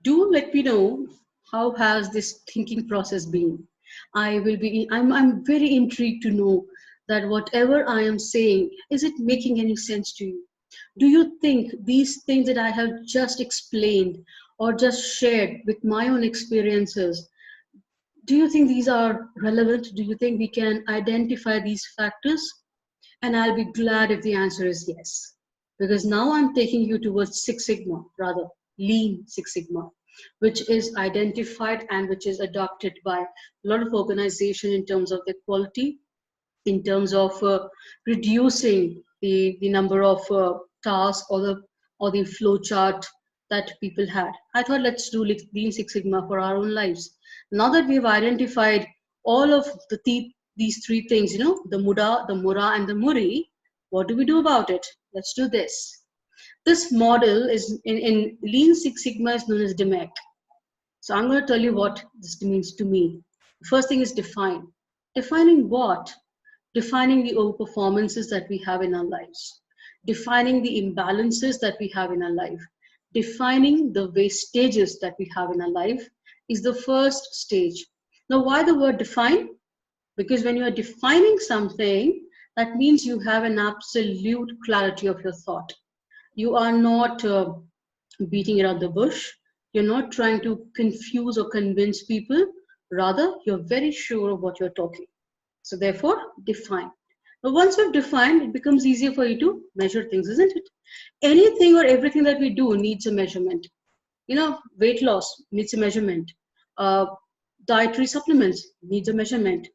Do let me know how has this thinking process been. I'm very intrigued to know that whatever I am saying, is it making any sense to you? Do you think these things that I have just explained or just shared with my own experiences, do you think these are relevant? Do you think we can identify these factors? And I'll be glad if the answer is yes. Because now I'm taking you towards Six Sigma, rather, Lean Six Sigma, which is identified and which is adopted by a lot of organizations in terms of their quality, in terms of reducing the number of tasks or the flow chart that people had. I thought let's do Lean Six Sigma for our own lives. Now that we've identified all of these three things, the Muda, the Mura, and the Muri, what do we do about it? Let's do this. This model is in Lean Six Sigma is known as DMEC. So I'm going to tell you what this means to me. The first thing is define. Defining what? Defining the overperformances that we have in our lives, defining the imbalances that we have in our life, defining the wastages that we have in our life is the first stage. Now, why the word define? Because when you are defining something, that means you have an absolute clarity of your thought. You are not beating around the bush. You're not trying to confuse or convince people. Rather, you're very sure of what you're talking. So therefore, define. Now, once you've defined, it becomes easier for you to measure things, isn't it? Anything or everything that we do needs a measurement. Weight loss needs a measurement. Uh, Dietary supplements needs a measurement.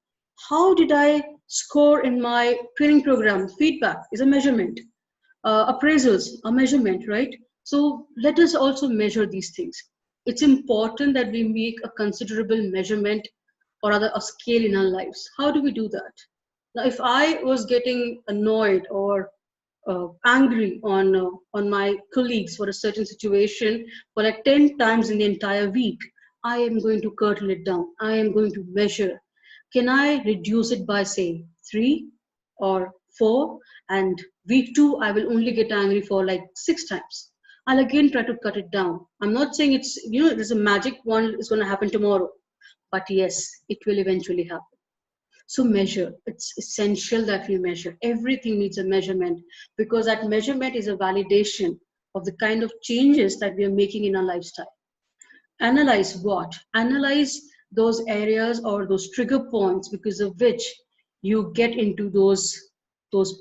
How did I score in my training program? Feedback is a measurement. Appraisals, a measurement, right? So let us also measure these things. It's important that we make a considerable measurement or rather a scale in our lives. How do we do that? Now, if I was getting annoyed or angry on my colleagues for a certain situation for like 10 times in the entire week, I am going to curtail it down. I am going to measure. Can I reduce it by say 3 or 4, and week 2 I will only get angry for like 6 times. I'll again try to cut it down. I'm not saying there's a magic one is going to happen tomorrow, but yes, it will eventually happen. So measure. It's essential that we measure. Everything needs a measurement because that measurement is a validation of the kind of changes that we are making in our lifestyle. Analyze what? Analyze those areas or those trigger points because of which you get into those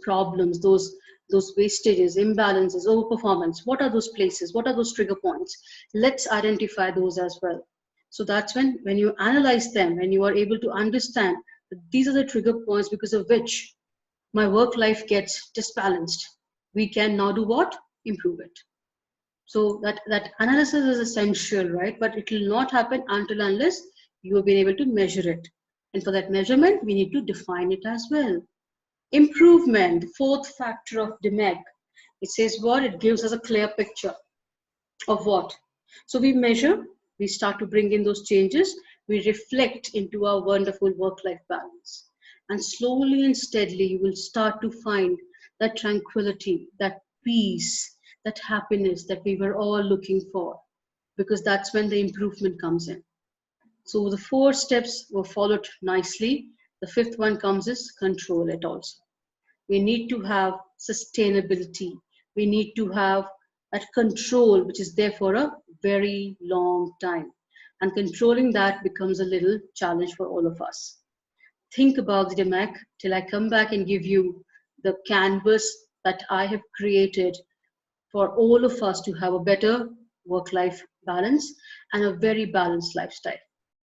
problems, those wastages, imbalances, overperformance. What are those places? What are those trigger points? Let's identify those as well. So that's when you analyze them and you are able to understand that these are the trigger points because of which my work life gets disbalanced. We can now do what? Improve it. So that analysis is essential, right? But it will not happen until unless you have been able to measure it. And for that measurement, we need to define it as well. Improvement, the fourth factor of DMEG. It says what? It gives us a clear picture of what. So we measure, we start to bring in those changes, we reflect into our wonderful work-life balance. And slowly and steadily, you will start to find that tranquility, that peace, that happiness that we were all looking for, because that's when the improvement comes in. So the 4 steps were followed nicely. The 5th one comes is control it also. We need to have sustainability. We need to have that control, which is there for a very long time. And controlling that becomes a little challenge for all of us. Think about the DMAC till I come back and give you the canvas that I have created for all of us to have a better work-life balance and a very balanced lifestyle.